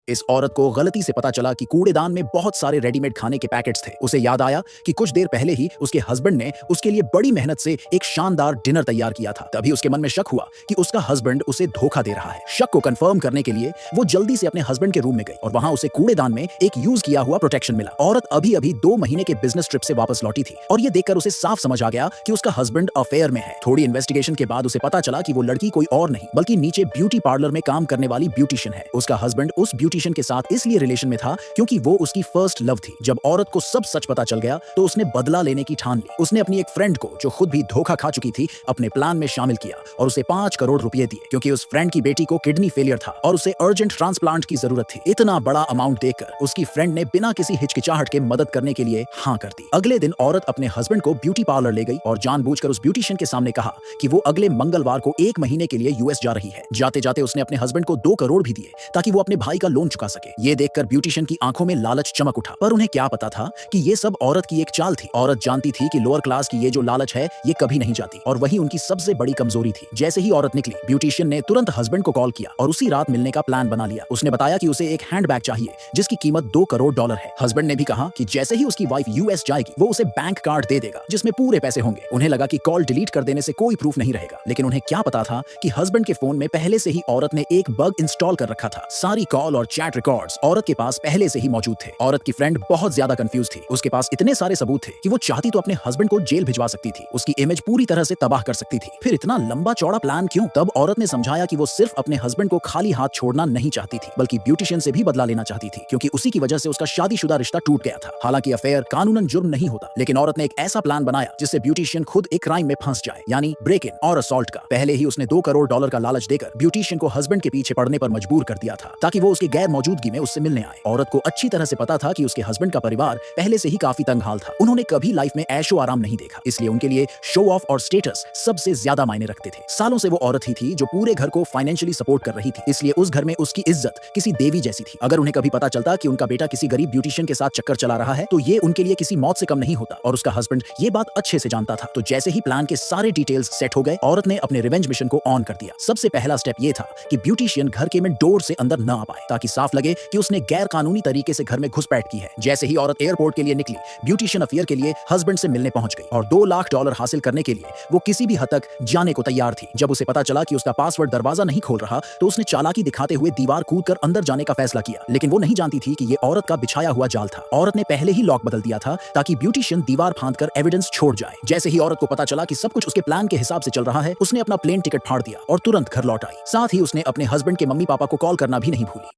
इस औरत को गलती से पता चला कि कूड़ेदान में बहुत सारे रेडीमेड खाने के पैकेट्स थे। उसे याद आया कि कुछ देर पहले ही उसके हस्बैंड ने उसके लिए बड़ी मेहनत से एक शानदार डिनर तैयार किया था। तभी उसके मन में शक हुआ कि उसका हस्बैंड उसे धोखा दे रहा है। शक को कंफर्म करने के लिए वो जल्दी से अपने हस्बैंड के रूम में गई और वहां उसे कूड़ेदान में एक यूज किया हुआ प्रोटेक्शन मिला। औरत अभी अभी 2 महीने के बिजनेस ट्रिप से वापस लौटी थी और ये देखकर उसे साफ समझ आ गया कि उसका हस्बैंड अफेयर में है। थोड़ी इन्वेस्टिगेशन के बाद उसे पता चला कि वो लड़की कोई और नहीं बल्कि नीचे ब्यूटी पार्लर में काम करने वाली ब्यूटिशियन है। उसका हस्बैंड उस ब्यूटिशियन के साथ इसलिए रिलेशन में था क्योंकि वो उसकी फर्स्ट लव थी। जब औरत को सब सच पता चल गया तो उसने बदला लेने की ठान ली। उसने अपनी एक फ्रेंड को, जो खुद भी धोखा खा चुकी थी, अपने प्लान में शामिल किया और उसे 5 करोड़ रुपए दिए क्योंकि उस फ्रेंड की बेटी को किडनी फेलियर था और उसे अर्जेंट ट्रांसप्लांट की जरूरत थी। इतना बड़ा अमाउंट देकर उसकी फ्रेंड ने बिना किसी हिचकिचाहट के मदद करने के लिए हाँ कर दी। अगले दिन औरत अपने हस्बैंड को ब्यूटी पार्लर ले गई और जानबूझकर उस ब्यूटिशियन के सामने कहा कि वो अगले मंगलवार को 1 महीने के लिए यूएस जा रही है। जाते जाते उसने अपने हस्बैंड को 2 करोड़ भी दिए ताकि वो अपने भाई का लोन चुका सके। ये देखकर ब्यूटिशियन की आंखों में लालच चमक उठा, पर उन्हें क्या पता था कि ये सब औरत की एक चाल थी। औरत जानती थी कि लोअर क्लास की ये जो लालच है ये कभी नहीं जाती और वही उनकी सबसे बड़ी कमजोरी थी। जैसे ही औरत निकली, ब्यूटिशियन ने तुरंत हस्बैंड को कॉल किया और उसी रात मिलने का प्लान बना लिया। उसने बताया कि उसे एक हैंडबैग चाहिए जिसकी कीमत $2 करोड़ है। हस्बैंड ने भी कहा कि जैसे ही उसकी वाइफ यूएस जाएगी वो उसे बैंक कार्ड दे देगा जिसमें पूरे पैसे होंगे। उन्हें लगा कि कॉल डिलीट कर देने से कोई प्रूफ नहीं रहेगा, लेकिन उन्हें क्या पता था कि हस्बैंड के फोन में पहले से ही औरत ने एक बग इंस्टॉल कर रखा था। सारी कॉल और चैट रिकॉर्ड्स औरत के पास पहले से ही मौजूद थे। औरत की फ्रेंड बहुत ज्यादा कंफ्यूज थी। उसके पास इतने सारे सबूत थे कि वो चाहती तो अपने हस्बैंड को जेल भिजवा सकती थी, उसकी इमेज पूरी तरह से तबाह कर सकती थी। फिर इतना लंबा चौड़ा प्लान क्यों? तब औरत ने समझाया कि वो सिर्फ अपने हस्बैंड को खाली हाथ छोड़ना नहीं चाहती थी बल्कि ब्यूटिशियन से भी बदला लेना चाहती थी क्योंकि उसी की वजह से उसका शादीशुदा रिश्ता टूट गया था। हालांकि अफेयर कानूनन जुर्म नहीं होता, लेकिन औरत ने एक ऐसा प्लान बनाया जिससे ब्यूटिशियन खुद एक क्राइम में फंस जाए, यानी ब्रेक इन और असॉल्ट का। पहले ही उसने $2 करोड़ का लालच देकर ब्यूटिशियन को हस्बैंड के पीछे पड़ने पर मजबूर कर दिया था ताकि वो उसके गैर मौजूदगी में उससे मिलने आए। औरत को अच्छी तरह से पता था कि उसके हस्बैंड का परिवार पहले से ही काफी तंगहाल था। उन्होंने कभी लाइफ में ऐशो आराम नहीं देखा, इसलिए उनके लिए शो ऑफ और स्टेटस सबसे ज्यादा मायने रखते थे। सालों से वो औरत ही थी जो पूरे घर को फाइनेंशियली सपोर्ट कर रही थी, इसलिए उस घर में उसकी इज्जत किसी देवी जैसी थी। अगर उन्हें कभी पता चलता कि उनका बेटा किसी गरीब ब्यूटिशियन के साथ चक्कर चला रहा है तो ये उनके लिए किसी मौत से कम नहीं होता और उसका हस्बैंड ये बात अच्छे से जानता था। तो जैसे ही प्लान के सारे डिटेल्स सेट हो गए, औरत ने अपने रिवेंज मिशन को ऑन कर दिया। सबसे पहला स्टेप ये था कि ब्यूटिशियन घर के में डोर से अंदर न आ पाए ताकि साफ लगे कि उसने गैर कानूनी तरीके से घर में घुसपैठ की है। जैसे ही औरत एयरपोर्ट के लिए निकली, ब्यूटिशियन अफेयर के लिए हस्बैंड से मिलने पहुंच गई और $2 लाख हासिल करने के लिए वो किसी भी हद तक जाने को तैयार थी। जब उसे पता चला कि उसका पासवर्ड दरवाजा नहीं खोल रहा तो उसने चालाकी दिखाते हुए दीवार कूदकर अंदर जाने का फैसला किया, लेकिन वो नहीं जानती थी कि ये औरत का बिछाया हुआ जाल था। औरत ने पहले ही लॉक बदल दिया था ताकि ब्यूटिशियन दीवार फांदकर एविडेंस छोड़ जाए। जैसे ही औरत को पता चला कि सब कुछ उसके प्लान के हिसाब से चल रहा है, उसने अपना प्लेन टिकट फाड़ दिया और तुरंत घर लौट आई। साथ ही उसने अपने हस्बैंड के मम्मी पापा को कॉल करना भी नहीं भूली।